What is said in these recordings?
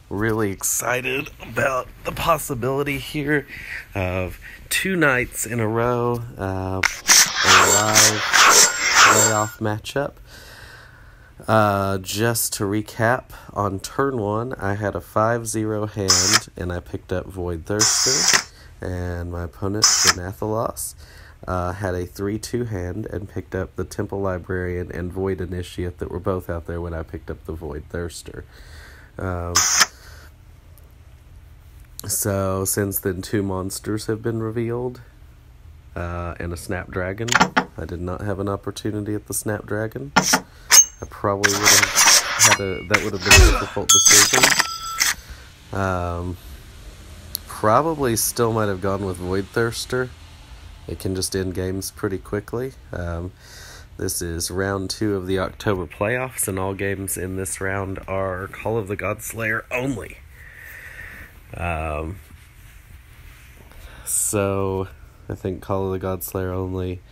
really excited about the possibility here of 2 nights in a row, a live playoff matchup. Just to recap, on turn 1, I had a 5-0 hand, and I picked up Void Thirster, and my opponent, Shanathalas, had a 3-2 hand and picked up the Temple Librarian and Void Initiate that were both out there when I picked up the Void Thirster. So since then, 2 monsters have been revealed, and a Snapdragon. I did not have an opportunity at the Snapdragon. I probably would have that would have been a difficult decision. Probably still might have gone with Void Thirster. It can just end games pretty quickly. This is round 2 of the October playoffs, and all games in this round are Call of the Godslayer only. So I think Call of the Godslayer only.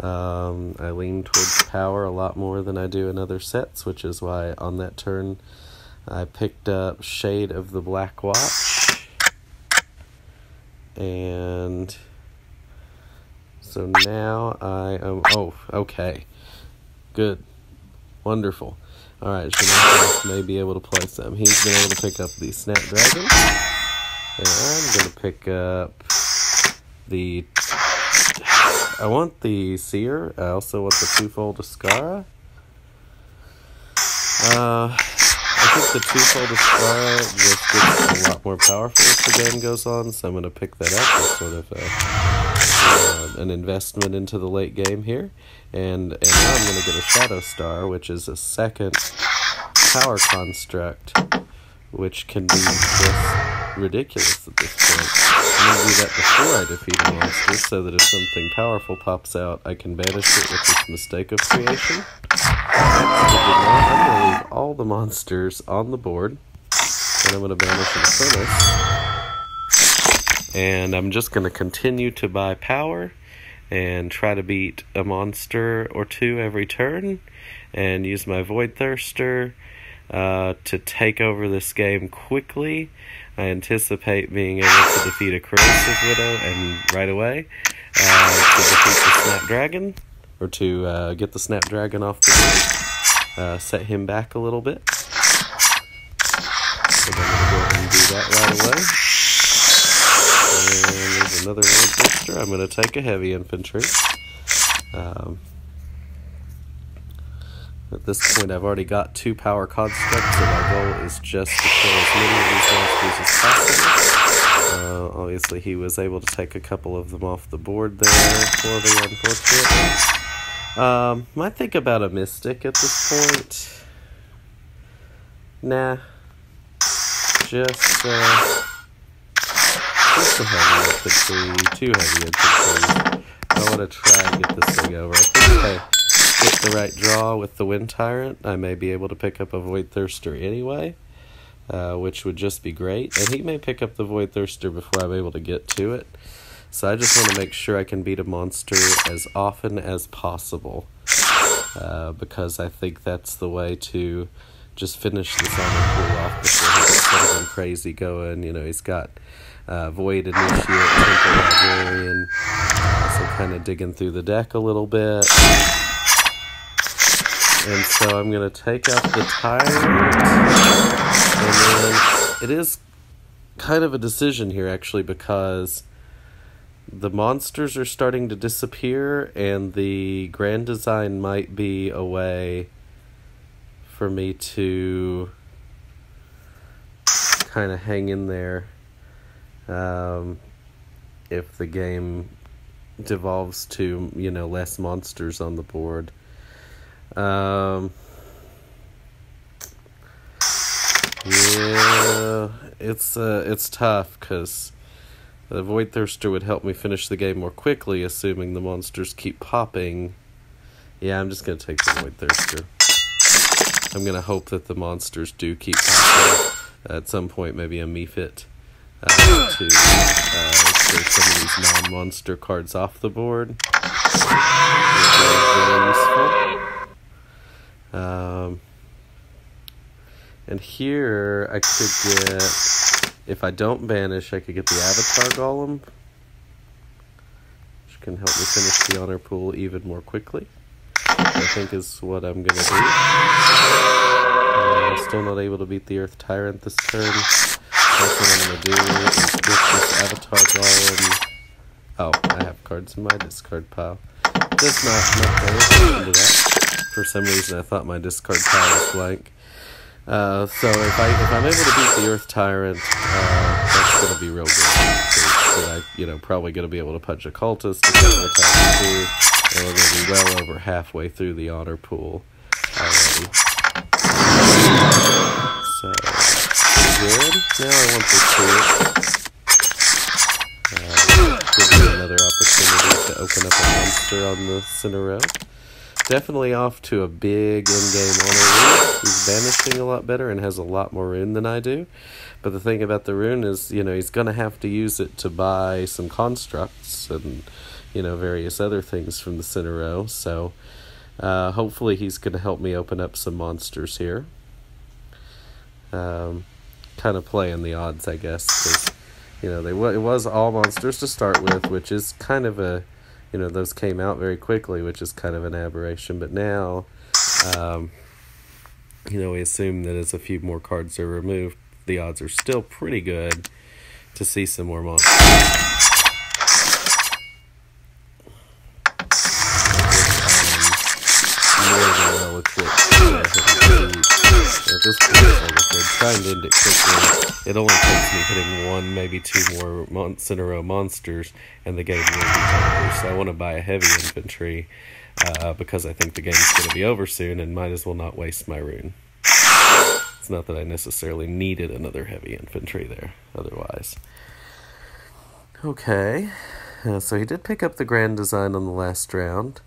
I lean towards power a lot more than I do in other sets, which is why on that turn I picked up Shade of the Black Watch. And so now I am... Oh, okay. Good. Wonderful. Alright, Shanathalas may be able to play some. He's been able to pick up the Snapdragon. And I'm going to pick up the... I want the Seer. I also want the 2-fold Ascara. I think the 2-fold Ascara just gets a lot more powerful as the game goes on, so I'm going to pick that up as sort of an investment into the late game here. And now I'm going to get a Shadow Star, which is a second power construct, which can be just ridiculous at this point. I'm going to do that before I defeat a monster, so that if something powerful pops out, I can banish it with this Mistake of Creation. I'm going to leave all the monsters on the board, and I'm going to banish an Apprentice. And I'm just going to continue to buy power, and try to beat a monster or 2 every turn, and use my Void Thirster to take over this game quickly. I anticipate being able to defeat a Corrosive Widow and right away to defeat the Snapdragon, or to get the Snapdragon off the board, set him back a little bit. So I'm going to go ahead and do that right away. And there's another Void Thirster. I'm going to take a Heavy Infantry. At this point, I've already got 2 power constructs, so my goal is just to kill as many of these monsters as possible. Obviously, he was able to take a couple of them off the board there, for the unfortunate. Might think about a Mystic at this point. Nah. Just a Heavy Infantry, 2 Heavy Infantry. I want to try and get this thing over. I think if I get the right draw with the Wind Tyrant, I may be able to pick up a Void Thirster anyway, which would just be great. And he may pick up the Void Thirster before I'm able to get to it. So I just want to make sure I can beat a monster as often as possible, because I think that's the way to just finish this on and cool off before he gets something crazy going. You know, he's got Void Initiate, Temple Librarian, so kind of digging through the deck a little bit. And so I'm going to take out the Tyrant, and then it is kind of a decision here, actually, because the monsters are starting to disappear, and the Grand Design might be a way for me to kind of hang in there if the game devolves to, you know, less monsters on the board. Yeah, it's tough, because the Void Thirster would help me finish the game more quickly, assuming the monsters keep popping. Yeah, I'm just going to take the Void Thirster. I'm going to hope that the monsters do keep popping. At some point, maybe a Mephit to clear some of these non-monster cards off the board. Very useful. And here I could get, if I don't banish, I could get the Avatar Golem, which can help me finish the honor pool even more quickly. I think is what I'm going to do. Still not able to beat the Earth Tyrant this turn. That's what I'm going to do, is get this Avatar Golem. Oh, I have cards in my discard pile. Just not paying attention to that. For some reason I thought my discard pile was blank. So if I'm able to beat the Earth Tyrant, that's going to be real good. I'm probably going to be able to punch a Cultist, and we're going to be well over halfway through the honor pool already. So, good. Now I want this to give me another opportunity to open up a monster on the center row. Definitely off to a big in-game honor lead. He's banishing a lot better and has a lot more rune than I do. But the thing about the rune is, he's going to have to use it to buy some constructs and, various other things from the center row. So, hopefully he's going to help me open up some monsters here. Kind of playing the odds, I guess, because, it was all monsters to start with, which is kind of a... those came out very quickly, which is kind of an aberration. But now, we assume that as a few more cards are removed, the odds are still pretty good to see some more monsters. More than well equipped at this point, like I said, trying to end it quickly. It only takes me hitting one, maybe two more in a row monsters, and the game will be over. So I want to buy a heavy infantry because I think the game's going to be over soon, and might as well not waste my rune. It's not that I necessarily needed another heavy infantry there, otherwise. Okay, so he did pick up the Grand Design on the last round,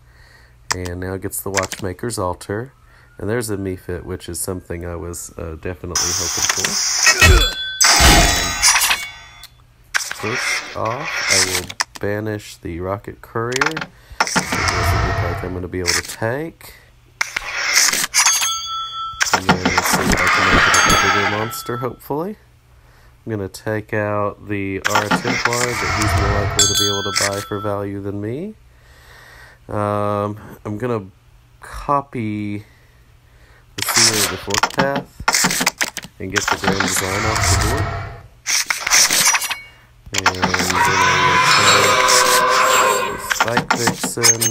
and now gets the Watchmaker's Altar. And there's a Mephit, which is something I was definitely hoping for. First off, I will banish the Rocket Courier. It doesn't look like I'm going to be able to take. And then let's see if I can make it a bigger monster, hopefully. I'm going to take out the Aura Templar that he's more likely to be able to buy for value than me. I'm going to copy the Seer of the Fork Path and get the Grand Design off the board. And then I will take the Spike Vixen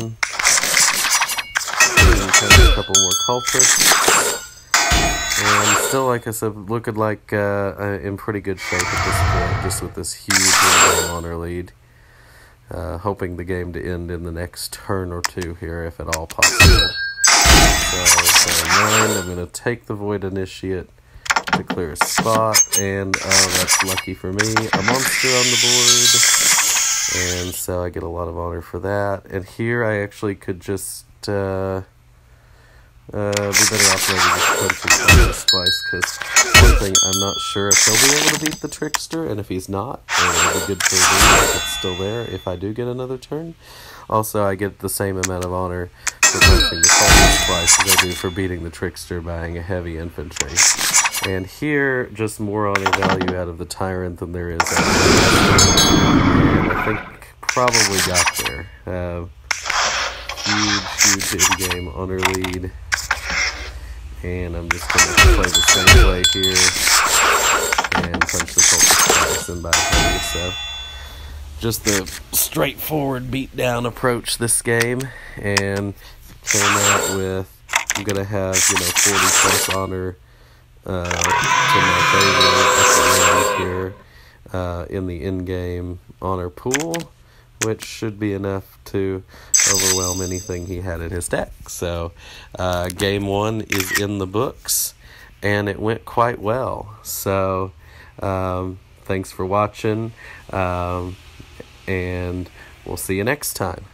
and kind of a couple more cultists. And still, like I said, looking like in pretty good shape at this point, just with this huge in-game honor lead. Hoping the game to end in the next turn or two here, if at all possible. So, I'm going to take the Void Initiate to clear a spot, and that's lucky for me, a monster on the board, and so I get a lot of honor for that. And here I actually could just be better off maybe just punching this twice, because one thing, I'm not sure if he'll be able to beat the Trickster, and if he's not, it'll be good for me if it's still there if I do get another turn. Also, I get the same amount of honor for punching the Cultist twice as I do for beating the Trickster buying a heavy infantry. And here, just more honor value out of the Tyrant than there is out of the and I think probably got there. Huge in-game honor lead. And I'm just going to play the same play here and punch the Cultist twice and buy heavy, so... Just the straightforward beatdown approach this game, and came out with, I'm going to have, 40 plus honor to my favor here in the in-game honor pool, which should be enough to overwhelm anything he had in his deck. So, game one is in the books, and it went quite well. So, thanks for watching. And we'll see you next time.